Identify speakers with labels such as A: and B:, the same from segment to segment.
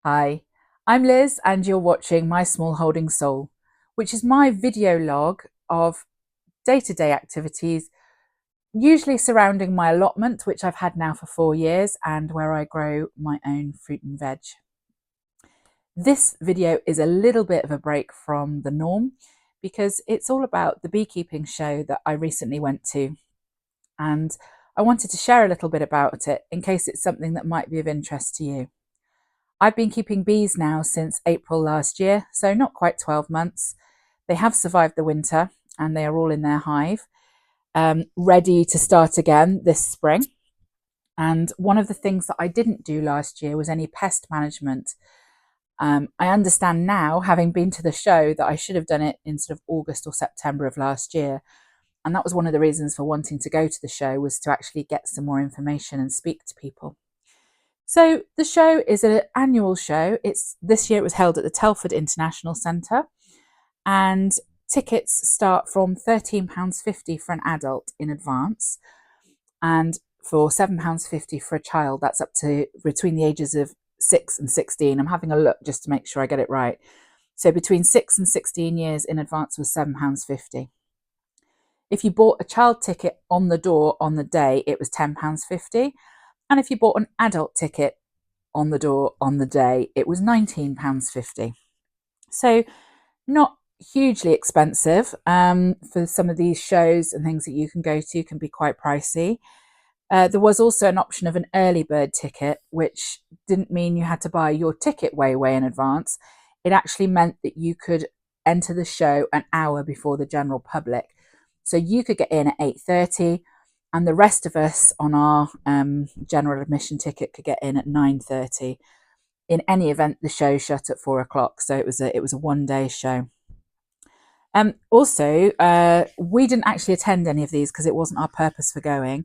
A: Hi, I'm Liz and you're watching My Small Holding Soul, which is my video log of day-to-day activities, usually surrounding my allotment, which I've had now for 4 years, and where I grow my own fruit and veg. This video is a little bit of a break from the norm because it's all about the beekeeping show that I recently went to, and I wanted to share a little bit about it in case it's something that might be of interest to you. I've been keeping bees now since April last year, so not quite 12 months. They have survived the winter and they are all in their hive, ready to start again this spring. And one of the things that I didn't do last year was any pest management. I understand now, having been to the show, that I should have done it in sort of August or September of last year. And that was one of the reasons for wanting to go to the show, was to actually get some more information and speak to people. So the show is an annual show. This year it was held at the Telford International Centre, and tickets start from £13.50 for an adult in advance, and for £7.50 for a child. That's up to between the ages of 6 and 16. I'm having a look just to make sure I get it right. So between 6 and 16 years in advance was £7.50. If you bought a child ticket on the door on the day, it was £10.50. And if you bought an adult ticket on the door on the day, it was £19.50. So not hugely expensive. For some of these shows and things that you can go to can be quite pricey. There was also an option of an early bird ticket, which didn't mean you had to buy your ticket way in advance. It actually meant that you could enter the show an hour before the general public. So you could get in at 8:30, and the rest of us on our general admission ticket could get in at 9:30. In any event, the show shut at 4 o'clock, so it was a one-day show. Also, we didn't actually attend any of these because it wasn't our purpose for going,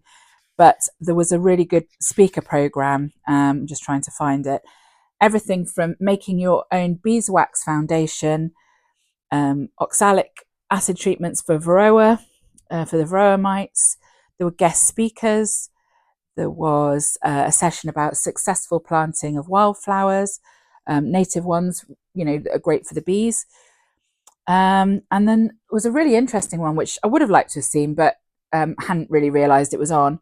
A: but there was a really good speaker program. Just trying to find it. Everything from making your own beeswax foundation, oxalic acid treatments for varroa, for the varroa mites. There were guest speakers. There was a session about successful planting of wildflowers, native ones, that are great for the bees. And then there was a really interesting one, which I would have liked to have seen, but hadn't really realised it was on,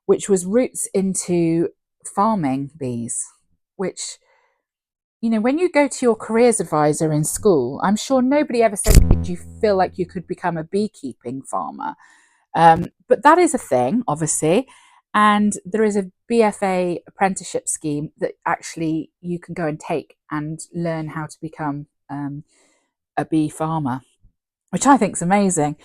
A: which was routes into farming bees, which, when you go to your careers advisor in school, I'm sure nobody ever said, did you feel like you could become a beekeeping farmer? But that is a thing, obviously. And there is a BFA apprenticeship scheme that actually you can go and take and learn how to become a bee farmer, which I think is amazing.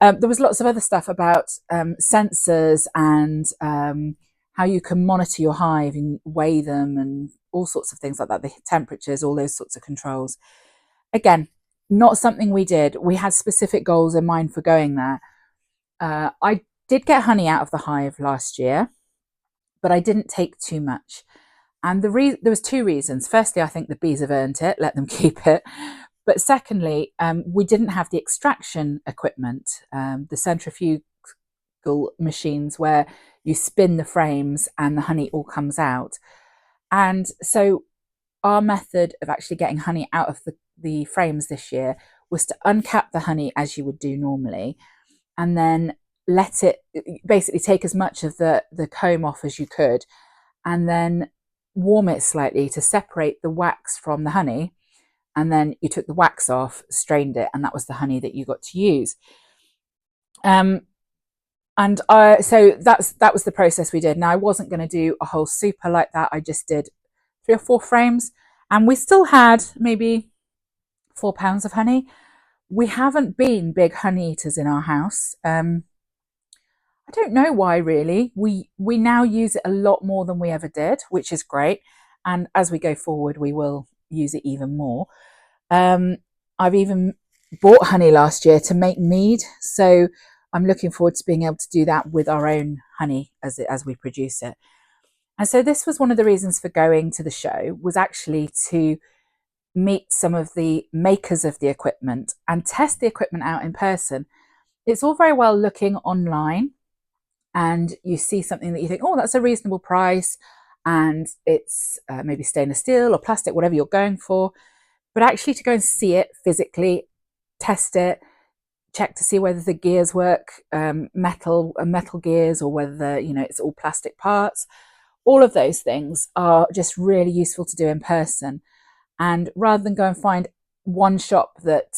A: There was lots of other stuff about sensors and how you can monitor your hive and weigh them and all sorts of things like that, the temperatures, all those sorts of controls. Again, not something we did. We had specific goals in mind for going there. I did get honey out of the hive last year, but I didn't take too much. And there was two reasons. Firstly, I think the bees have earned it, let them keep it. But secondly, we didn't have the extraction equipment, the centrifugal machines where you spin the frames and the honey all comes out. And so our method of actually getting honey out of the frames this year was to uncap the honey as you would do normally, and then let it basically take as much of the comb off as you could, and then warm it slightly to separate the wax from the honey. And then you took the wax off, strained it, and that was the honey that you got to use. So that was the process we did. Now, I wasn't going to do a whole super like that. I just did 3 or 4 frames, and we still had maybe 4 pounds of honey. We haven't been big honey eaters in our house. I don't know why, really. We now use it a lot more than we ever did, which is great. And as we go forward, we will use it even more. I've even bought honey last year to make mead, so I'm looking forward to being able to do that with our own honey as we produce it. And so this was one of the reasons for going to the show, was actually to meet some of the makers of the equipment and test the equipment out in person. It's all very well looking online and you see something that you think, oh, that's a reasonable price, and it's maybe stainless steel or plastic, whatever you're going for. But actually to go and see it physically, test it, check to see whether the gears work, metal gears, or whether it's all plastic parts. All of those things are just really useful to do in person. And rather than go and find one shop that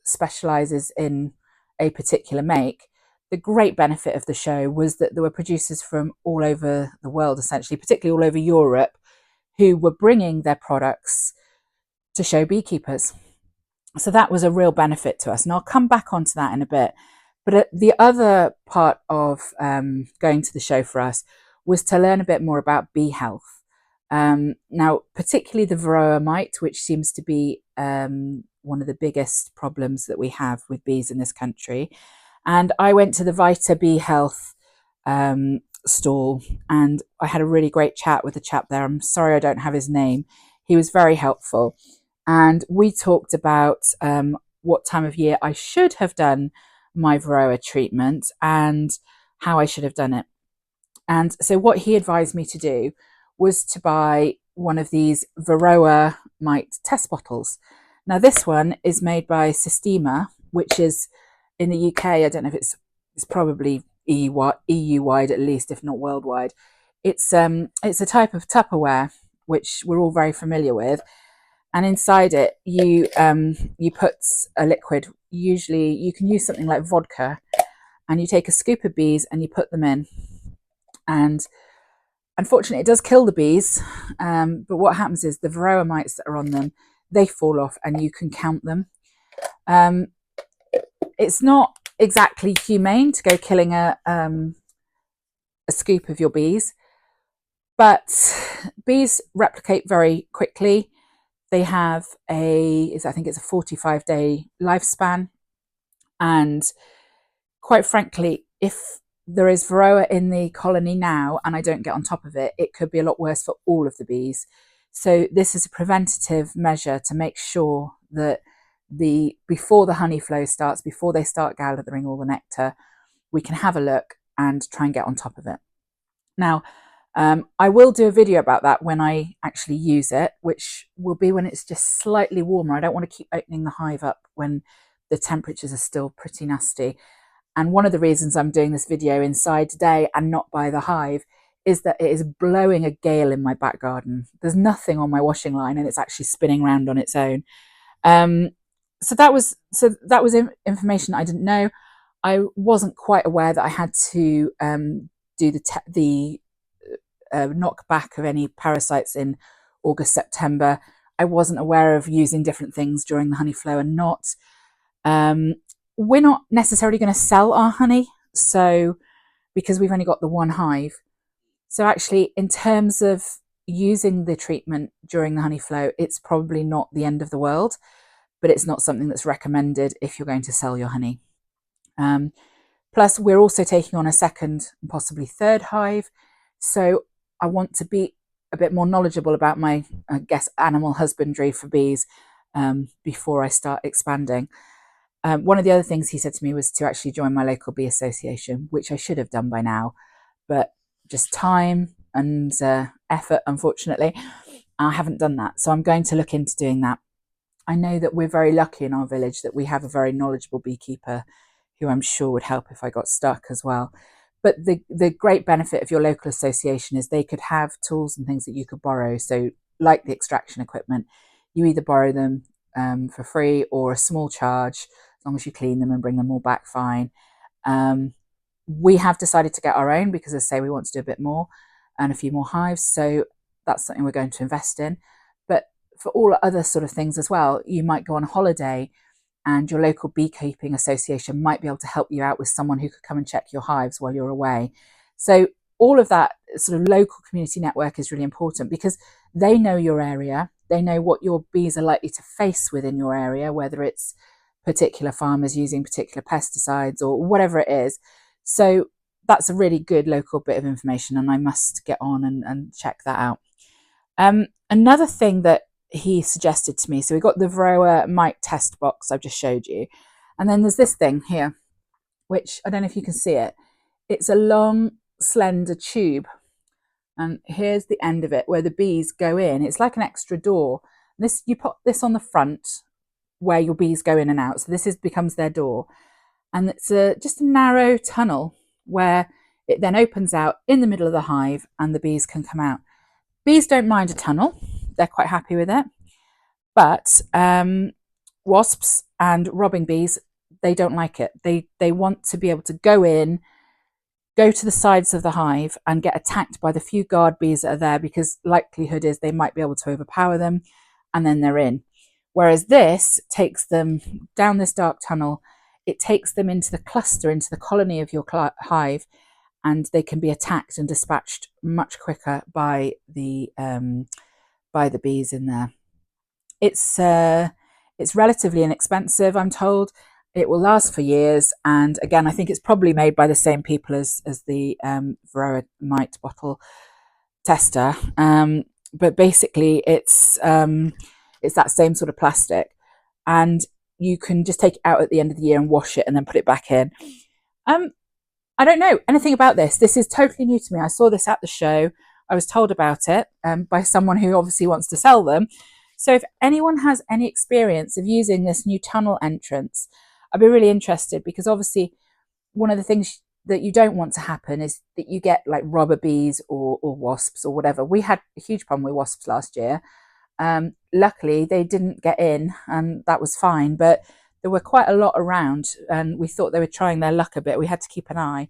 A: specializes in a particular make, the great benefit of the show was that there were producers from all over the world, essentially, particularly all over Europe, who were bringing their products to show beekeepers. So that was a real benefit to us. And I'll come back onto that in a bit. But the other part of going to the show for us was to learn a bit more about bee health. Now, particularly the varroa mite, which seems to be one of the biggest problems that we have with bees in this country. And I went to the Vita Bee Health stall, and I had a really great chat with the chap there. I'm sorry I don't have his name. He was very helpful. And we talked about what time of year I should have done my varroa treatment and how I should have done it. And so what he advised me to do was to buy one of these varroa mite test bottles. Now this one is made by Systema, which is in the UK. I don't know if it's probably EU wide at least, if not worldwide. It's a type of Tupperware which we're all very familiar with, and inside it you put a liquid. Usually you can use something like vodka, and you take a scoop of bees and you put them in, and unfortunately it does kill the bees, but what happens is the varroa mites that are on them, they fall off and you can count them. It's not exactly humane to go killing a scoop of your bees, but bees replicate very quickly. They have I think it's a 45-day lifespan. And quite frankly, if there is varroa in the colony now and I don't get on top of it, it could be a lot worse for all of the bees. So this is a preventative measure to make sure that before the honey flow starts, before they start gathering all the nectar, we can have a look and try and get on top of it. Now, I will do a video about that when I actually use it, which will be when it's just slightly warmer. I don't want to keep opening the hive up when the temperatures are still pretty nasty. And one of the reasons I'm doing this video inside today and not by the hive is that it is blowing a gale in my back garden. There's nothing on my washing line and it's actually spinning around on its own. So that was information I didn't know. I wasn't quite aware that I had to do the knockback of any parasites in August, September. I wasn't aware of using different things during the honey flow and not. We're not necessarily going to sell our honey, so because we've only got the one hive. So actually, in terms of using the treatment during the honey flow, it's probably not the end of the world, but it's not something that's recommended if you're going to sell your honey. Plus, we're also taking on a second and possibly third hive. So I want to be a bit more knowledgeable about my, I guess, animal husbandry for bees before I start expanding. One of the other things he said to me was to actually join my local bee association, which I should have done by now, but just time and effort, unfortunately, I haven't done that. So I'm going to look into doing that. I know that we're very lucky in our village that we have a very knowledgeable beekeeper who I'm sure would help if I got stuck as well. But the great benefit of your local association is they could have tools and things that you could borrow. So like the extraction equipment, you either borrow them for free or a small charge, as long as you clean them and bring them all back fine. We have decided to get our own because, as I say, we want to do a bit more and a few more hives. So that's something we're going to invest in. But for all other sort of things as well, you might go on holiday and your local beekeeping association might be able to help you out with someone who could come and check your hives while you're away. So all of that sort of local community network is really important because they know your area. They know what your bees are likely to face within your area, whether it's particular farmers using particular pesticides or whatever it is. So that's a really good local bit of information, and I must get on and check that out. Another thing that he suggested to me, so we got the varroa mite test box I've just showed you, and then there's this thing here, which I don't know if you can see it. It's a long, slender tube, And here's the end of it where the bees go in. It's like an extra door. You put this on the front where your bees go in and out. So this becomes their door. And it's just a narrow tunnel where it then opens out in the middle of the hive and the bees can come out. Bees don't mind a tunnel. They're quite happy with it. But wasps and robbing bees, they don't like it. They want to be able to go in, go to the sides of the hive and get attacked by the few guard bees that are there, because likelihood is they might be able to overpower them and then they're in. Whereas this takes them down this dark tunnel, it takes them into the cluster, into the colony of your hive, and they can be attacked and dispatched much quicker by the bees in there. It's relatively inexpensive, I'm told. It will last for years, and again, I think it's probably made by the same people as the Varroa mite bottle tester. But basically, it's that same sort of plastic, and you can just take it out at the end of the year and wash it, and then put it back in. I don't know anything about this. This is totally new to me. I saw this at the show. I was told about it by someone who obviously wants to sell them. So if anyone has any experience of using this new tunnel entrance, I'd be really interested, because obviously one of the things that you don't want to happen is that you get like robber bees or wasps or whatever. We had a huge problem with wasps last year. Luckily, they didn't get in, and that was fine. But there were quite a lot around, and we thought they were trying their luck a bit. We had to keep an eye.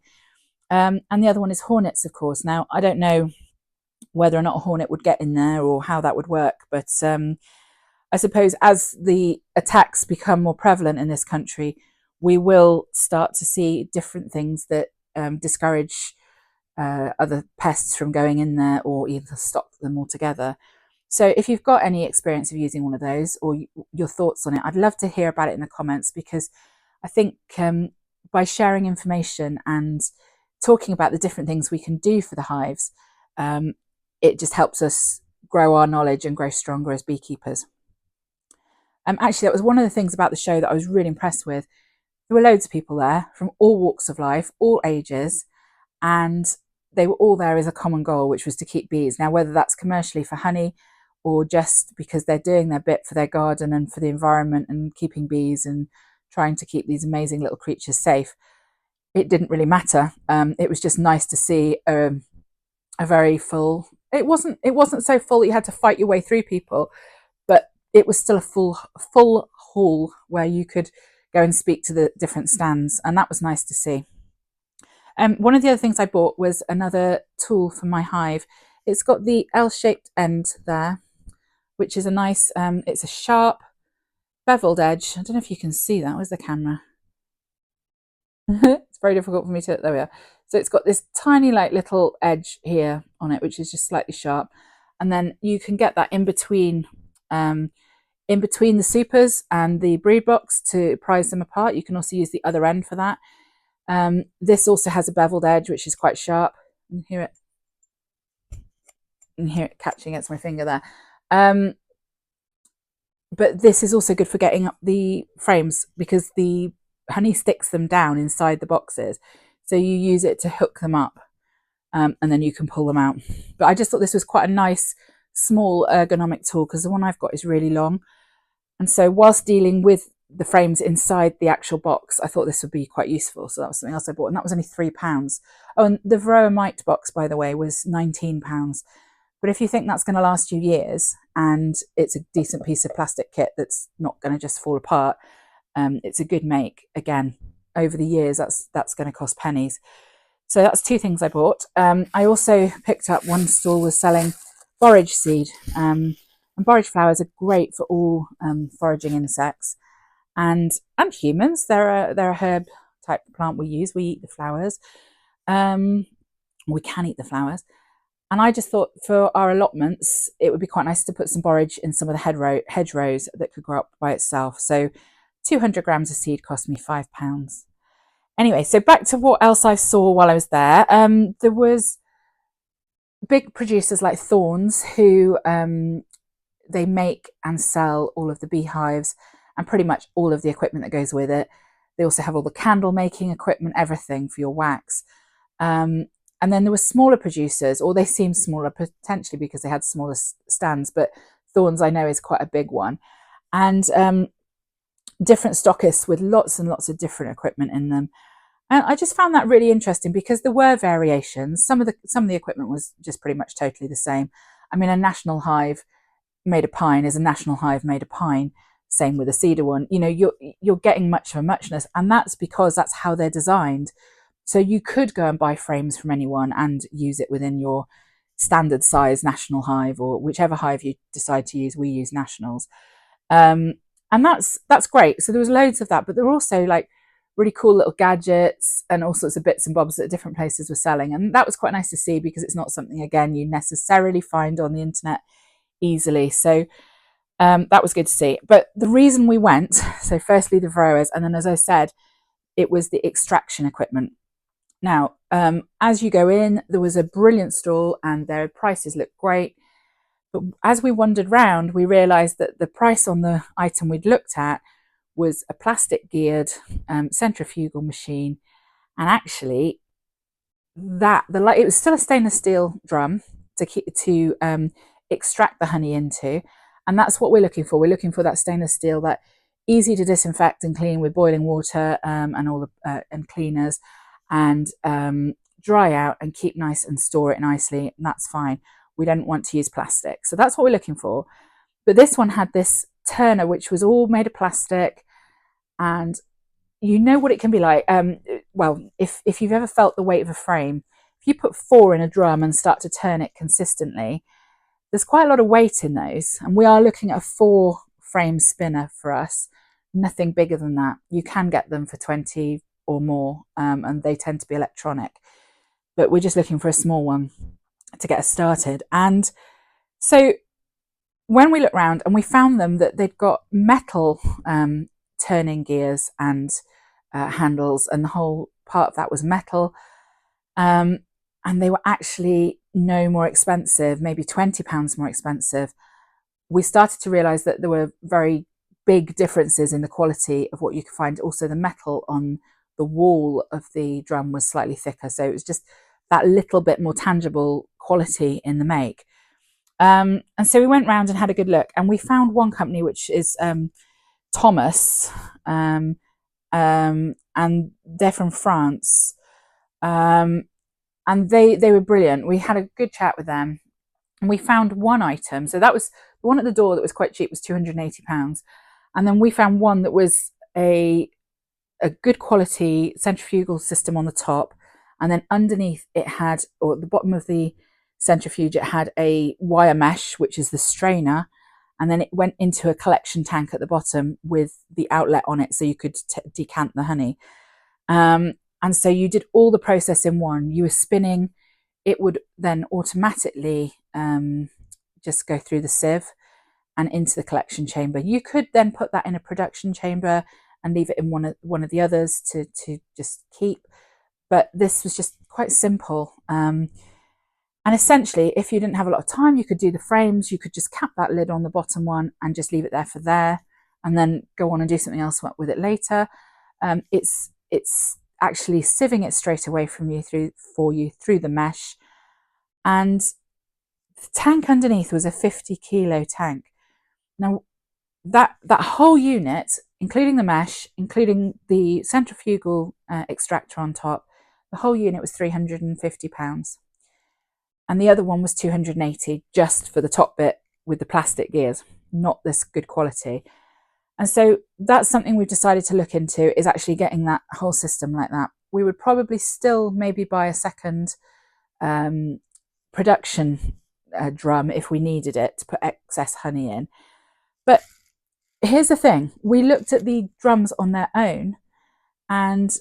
A: And the other one is hornets, of course. Now, I don't know whether or not a hornet would get in there or how that would work, but I suppose as the attacks become more prevalent in this country, we will start to see different things that discourage other pests from going in there, or either stop them altogether. So if you've got any experience of using one of those, or your thoughts on it, I'd love to hear about it in the comments, because I think by sharing information and talking about the different things we can do for the hives, it just helps us grow our knowledge and grow stronger as beekeepers. Actually, that was one of the things about the show that I was really impressed with. There were loads of people there from all walks of life, all ages, and they were all there as a common goal, which was to keep bees. Now, whether that's commercially for honey or just because they're doing their bit for their garden and for the environment and keeping bees and trying to keep these amazing little creatures safe, it didn't really matter. It was just nice to see a very full. It wasn't so full that you had to fight your way through people, but it was still a full hall where you could go and speak to the different stands, and that was nice to see. One of the other things I bought was another tool for my hive. It's got the L-shaped end there, which is a nice, it's a sharp beveled edge. I don't know if you can see that. Where's the camera? It's very difficult for me to, there we are. So it's got this tiny like little edge here on it, which is just slightly sharp. And then you can get that in between the supers and the breed box to prise them apart. You can also use the other end for that. This also has a beveled edge, which is quite sharp. You can hear it catching against my finger there. But this is also good for getting up the frames, because the honey sticks them down inside the boxes. So you use it to hook them up, and then you can pull them out. But I just thought this was quite a nice, small ergonomic tool, because the one I've got is really long. And so whilst dealing with the frames inside the actual box, I thought this would be quite useful. So that was something else I bought, and that was only £3. Oh, and the Varroa mite box, by the way, was £19. But if you think that's going to last you years, and it's a decent piece of plastic kit that's not going to just fall apart, it's a good make. Again, over the years, that's going to cost pennies. So that's two things I bought. I also picked up, one stall was selling borage seed, and borage flowers are great for all foraging insects and humans. They're a herb type plant we use. We eat the flowers. We can eat the flowers. And I just thought for our allotments, it would be quite nice to put some borage in some of the hedgerows that could grow up by itself. So 200 grams of seed cost me £5. Anyway, so back to what else I saw while I was there. There was big producers like Thorns who they make and sell all of the beehives and pretty much all of the equipment that goes with it. They also have all the candle making equipment, everything for your wax. And And then there were smaller producers, or they seemed smaller potentially because they had smaller stands, but Thorns I know is quite a big one. And different stockists with lots and lots of different equipment in them. And I just found that really interesting because there were variations. Some of the equipment was just pretty much totally the same. I mean, a national hive made of pine is a national hive made of pine. Same with a cedar one. You know, you're getting much of a muchness, and that's because that's how they're designed. So you could go and buy frames from anyone and use it within your standard size national hive, or whichever hive you decide to use. We use nationals, and that's great. So there was loads of that, but there were also like really cool little gadgets and all sorts of bits and bobs that different places were selling, and that was quite nice to see because it's not something, again, you necessarily find on the internet easily. So that was good to see. But the reason we went, so firstly the Varroas, and then, as I said, it was the extraction equipment. Now, as you go in, there was a brilliant stall and their prices looked great. But as we wandered round, we realised that the price on the item we'd looked at was a plastic geared centrifugal machine. And actually, it was still a stainless steel drum to extract the honey into. And that's what we're looking for. We're looking for that stainless steel, that easy to disinfect and clean with boiling water and all the and cleaners, and dry out and keep nice and store it nicely. And that's fine. We don't want to use plastic. So that's what we're looking for. But this one had this turner, which was all made of plastic. And you know what it can be like. Well, if you've ever felt the weight of a frame, if you put 4 in a drum and start to turn it consistently, there's quite a lot of weight in those. And we are looking at a 4 frame spinner for us, nothing bigger than that. You can get them for 20 or more, and they tend to be electronic. But we're just looking for a small one to get us started. And so when we looked around, and we found them that they'd got metal turning gears and handles, and the whole part of that was metal. And they were actually no more expensive, maybe £20 more expensive. We started to realise that there were very big differences in the quality of what you could find. Also, the metal on the wall of the drum was slightly thicker, so it was just that little bit more tangible quality in the make. And so we went round and had a good look, and we found one company which is Thomas, and they're from France, and they were brilliant. We had a good chat with them, and we found one item. So that was the one at the door that was quite cheap, was £280, and then we found one that was a good quality centrifugal system on the top, and then underneath it had, or at the bottom of the centrifuge, it had a wire mesh, which is the strainer, and then it went into a collection tank at the bottom with the outlet on it, so you could decant the honey. And so you did all the process in one. You were spinning, it would then automatically just go through the sieve and into the collection chamber. You could then put that in a production chamber and leave it in one of the others to just keep. But this was just quite simple. And essentially, if you didn't have a lot of time, you could do the frames. You could just cap that lid on the bottom one and just leave it there for there, and then go on and do something else with it later. It's actually sieving it straight away for you through the mesh. And the tank underneath was a 50-kilo tank. Now, that whole unit, including the mesh, including the centrifugal extractor on top, the whole unit was £350. And the other one was £280 just for the top bit with the plastic gears, not this good quality. And so that's something we've decided to look into, is actually getting that whole system like that. We would probably still maybe buy a second production drum if we needed it to put excess honey in. But here's the thing, we looked at the drums on their own and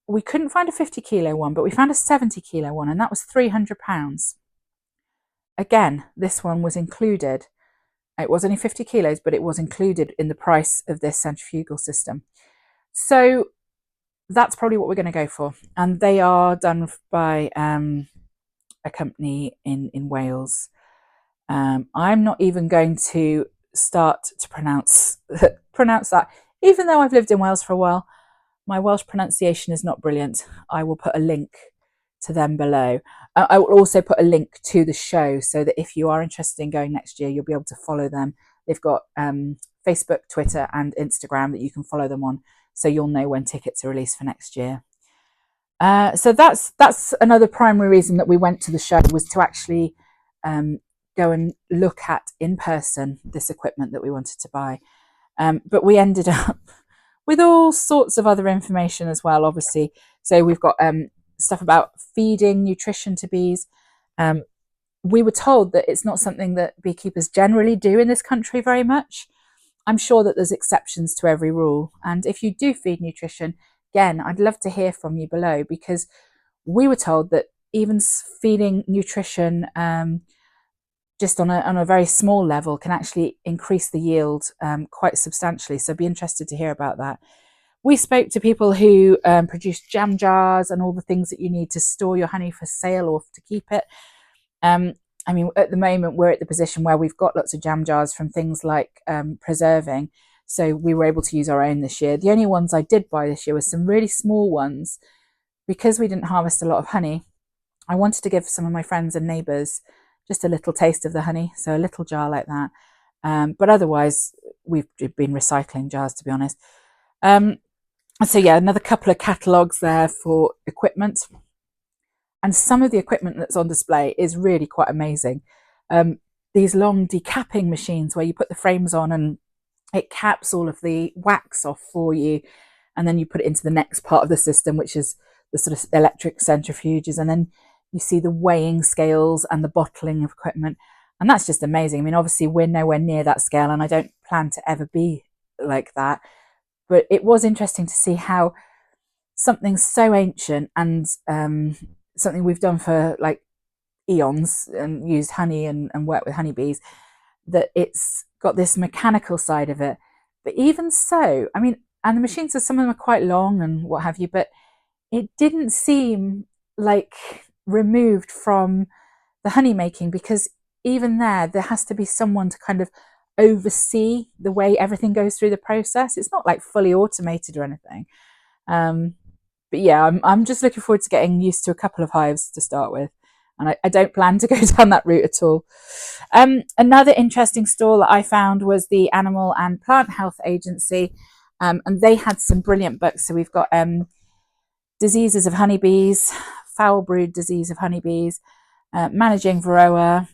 A: we couldn't find a 50-kilo one, but we found a 70-kilo one, and that was £300. Again, this one was included. It was only 50 kilos, but it was included in the price of this centrifugal system. So that's probably what we're going to go for. And they are done by a company in Wales. I'm not even going to start to pronounce that. Even though I've lived in Wales for a while, my Welsh pronunciation is not brilliant. I will put a link to them below. I will also put a link to the show so that if you are interested in going next year, you'll be able to follow them. They've got Facebook, Twitter, and Instagram that you can follow them on, so you'll know when tickets are released for next year. So that's another primary reason that we went to the show, was to actually go and look at in person this equipment that we wanted to buy. But we ended up with all sorts of other information as well, obviously. So we've got stuff about feeding, nutrition to bees. We were told that it's not something that beekeepers generally do in this country very much. I'm sure that there's exceptions to every rule. And if you do feed nutrition, again, I'd love to hear from you below, because we were told that even feeding nutrition just on a very small level can actually increase the yield quite substantially. So I'd be interested to hear about that. We spoke to people who produce jam jars and all the things that you need to store your honey for sale or to keep it. I mean, at the moment, we're at the position where we've got lots of jam jars from things like preserving. So we were able to use our own this year. The only ones I did buy this year were some really small ones. Because we didn't harvest a lot of honey, I wanted to give some of my friends and neighbours just a little taste of the honey. So a little jar like that. But otherwise, we've been recycling jars, to be honest. So yeah, another couple of catalogues there for equipment. And some of the equipment that's on display is really quite amazing. These long decapping machines where you put the frames on and it caps all of the wax off for you, and then you put it into the next part of the system, which is the sort of electric centrifuges, and then you see the weighing scales and the bottling of equipment, and that's just amazing. I mean, obviously we're nowhere near that scale, and I don't plan to ever be like that, but it was interesting to see how something so ancient and something we've done for like eons and used honey and worked with honeybees, that it's got this mechanical side of it. But even so, I mean, and the machines, are some of them are quite long and what have you, but it didn't seem like removed from the honey making, because even there has to be someone to kind of oversee the way everything goes through the process. It's not like fully automated or anything. But yeah, I'm just looking forward to getting used to a couple of hives to start with. And I don't plan to go down that route at all. Another interesting stall that I found was the Animal and Plant Health Agency. And they had some brilliant books. So we've got diseases of honeybees, foul brood disease of honeybees, managing varroa,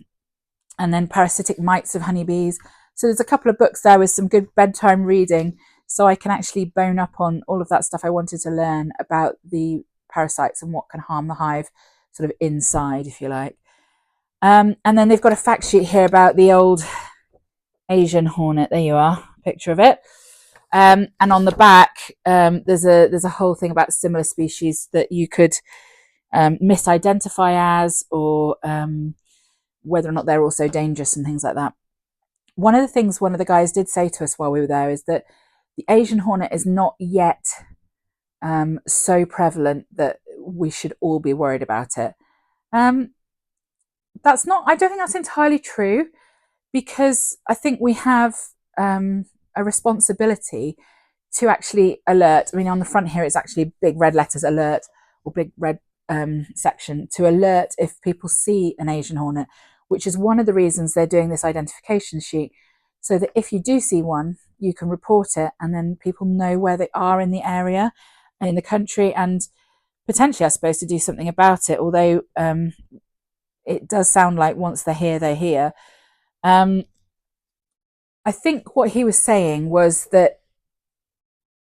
A: and then parasitic mites of honeybees. So there's a couple of books there with some good bedtime reading, so I can actually bone up on all of that stuff I wanted to learn about the parasites and what can harm the hive sort of inside, if you like. And then they've got a fact sheet here about the old Asian hornet. There you are, picture of it. And on the back, there's a whole thing about similar species that you could misidentify as, or whether or not they're also dangerous and things like that. One of the things one of the guys did say to us while we were there is that the Asian hornet is not yet so prevalent that we should all be worried about it. That's not, I don't think that's entirely true, because I think we have a responsibility to actually alert. I mean, on the front here, it's actually big red letters, alert, or big red section, to alert if people see an Asian hornet, which is one of the reasons they're doing this identification sheet, so that if you do see one, you can report it, and then people know where they are in the area and in the country, and potentially, I suppose, to do something about it. Although it does sound like once they're here, they're here. I think what he was saying was that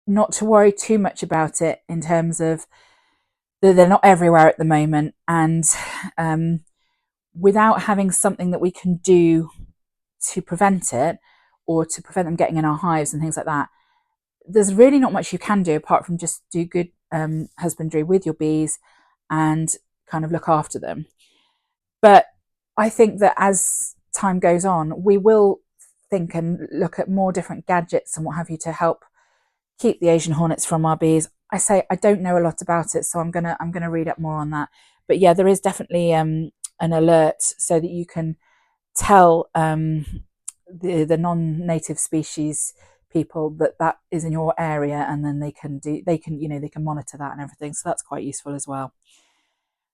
A: not to worry too much about it, in terms of they're not everywhere at the moment, and without having something that we can do to prevent it, or to prevent them getting in our hives and things like that, there's really not much you can do apart from just do good husbandry with your bees and kind of look after them. But I think that as time goes on, we will think and look at more different gadgets and what have you to help keep the Asian hornets from our bees. I say I don't know a lot about it, so I'm gonna read up more on that. But yeah, there is definitely an alert so that you can tell the non-native species people that is in your area, and then they can monitor that and everything. So that's quite useful as well.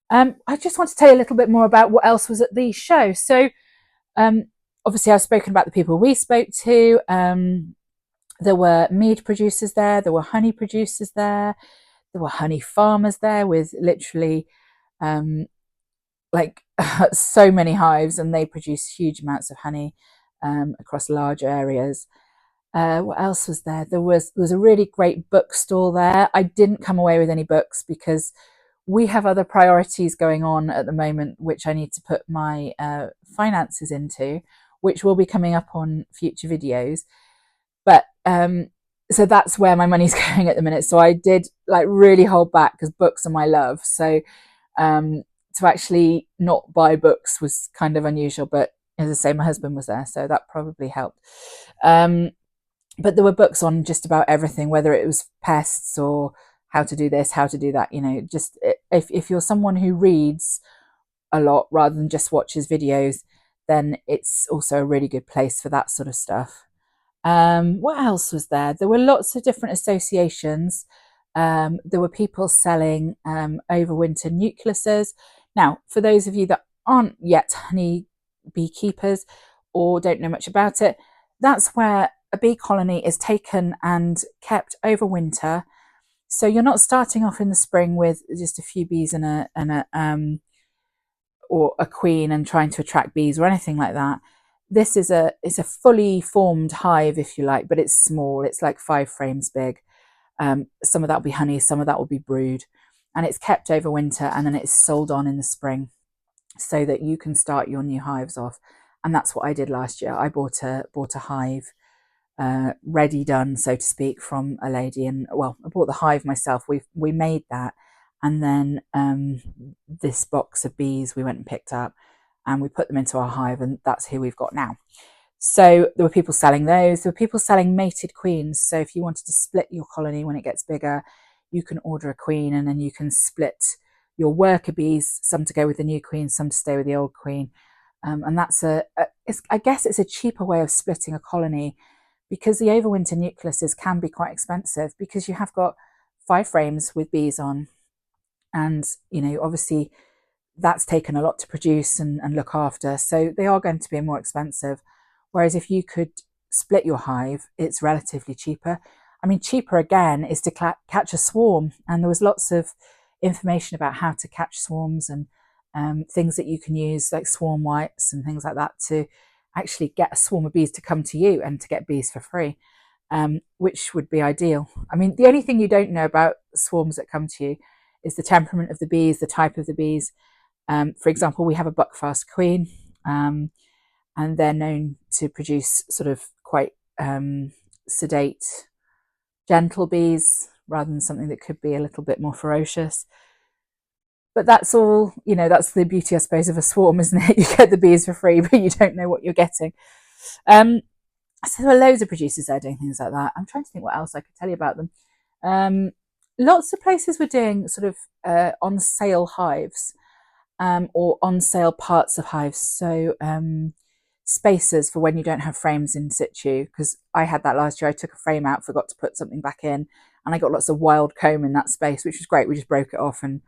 A: I just want to tell you a little bit more about what else was at the show. So obviously I've spoken about the people we spoke to. There were mead producers there were honey producers there were honey farmers there with literally like so many hives, and they produce huge amounts of honey across large areas. What else was there? There was a really great bookstall there. I didn't come away with any books because we have other priorities going on at the moment, which I need to put my finances into, which will be coming up on future videos. But so that's where my money's going at the minute. So I did like really hold back because books are my love. So to actually not buy books was kind of unusual. But as I say, my husband was there, so that probably helped. But there were books on just about everything, whether it was pests or how to do this, how to do that. You know, just if you're someone who reads a lot rather than just watches videos, then it's also a really good place for that sort of stuff. What else was there? There were lots of different associations. There were people selling overwinter nucleuses. Now, for those of you that aren't yet honey beekeepers or don't know much about it, that's where a bee colony is taken and kept over winter. So you're not starting off in the spring with just a few bees and a or a queen and trying to attract bees or anything like that. This is a fully formed hive, if you like, but it's small. It's like 5 frames big. Some of that will be honey, some of that will be brood, and it's kept over winter, and then it's sold on in the spring so that you can start your new hives off. And that's what I did last year. I bought a hive ready done, so to speak, from a lady, and well, I bought the hive myself. We made that, and then this box of bees we went and picked up, and we put them into our hive, and that's who we've got now. So there were people selling those. There were people selling mated queens. So if you wanted to split your colony when it gets bigger, you can order a queen, and then you can split your worker bees, some to go with the new queen, some to stay with the old queen. And that's I guess it's a cheaper way of splitting a colony, because the overwinter nucleuses can be quite expensive because you have got 5 frames with bees on, and you know, obviously that's taken a lot to produce and look after, so they are going to be more expensive. Whereas if you could split your hive, it's relatively cheaper. I mean, cheaper again is to catch a swarm, and there was lots of information about how to catch swarms and things that you can use, like swarm wipes and things like that, to actually get a swarm of bees to come to you and to get bees for free, which would be ideal. I mean, the only thing you don't know about swarms that come to you is the temperament of the bees, the type of the bees. For example, we have a buckfast queen, and they're known to produce sort of quite sedate, gentle bees rather than something that could be a little bit more ferocious. But that's all, you know, that's the beauty, I suppose, of a swarm, isn't it? You get the bees for free, but you don't know what you're getting. So there were loads of producers there doing things like that. I'm trying to think what else I could tell you about them. Lots of places were doing sort of on sale hives, or on sale parts of hives. So spacers for when you don't have frames in situ, because I had that last year. I took a frame out, forgot to put something back in, and I got lots of wild comb in that space, which was great. We just broke it off, and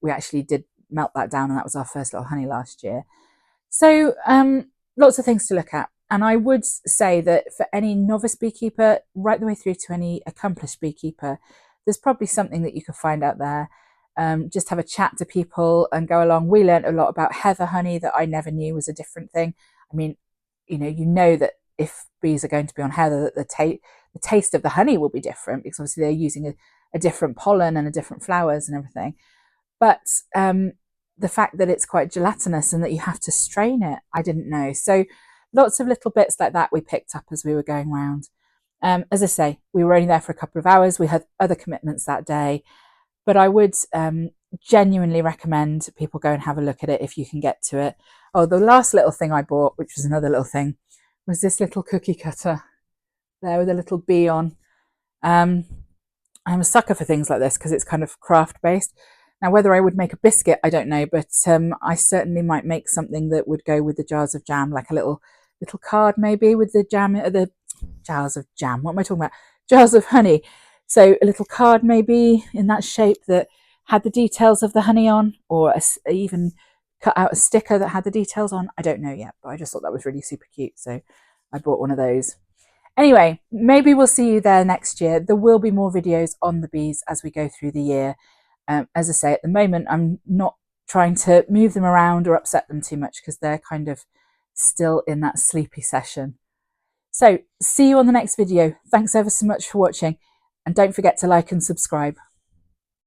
A: we actually did melt that down, and that was our first lot of honey last year. So lots of things to look at. And I would say that for any novice beekeeper, right the way through to any accomplished beekeeper, there's probably something that you can find out there. Just have a chat to people and go along. We learned a lot about heather honey that I never knew was a different thing. I mean, you know that if bees are going to be on heather, that the taste of the honey will be different, because obviously they're using a different pollen and a different flowers and everything. But the fact that it's quite gelatinous and that you have to strain it, I didn't know. So lots of little bits like that we picked up as we were going around. As I say, we were only there for a couple of hours. We had other commitments that day, but I would genuinely recommend people go and have a look at it if you can get to it. Oh, the last little thing I bought, which was another little thing, was this little cookie cutter there with a little bee on. I'm a sucker for things like this because it's kind of craft based. Now, whether I would make a biscuit, I don't know, but I certainly might make something that would go with the jars of jam, like a little card maybe with the jam, the jars of jam. What am I talking about? Jars of honey. So a little card maybe in that shape that had the details of the honey on, or even cut out a sticker that had the details on. I don't know yet, but I just thought that was really super cute, so I bought one of those. Anyway, maybe we'll see you there next year. There will be more videos on the bees as we go through the year. As I say, at the moment, I'm not trying to move them around or upset them too much because they're kind of still in that sleepy session. So see you on the next video. Thanks ever so much for watching, and don't forget to like and subscribe.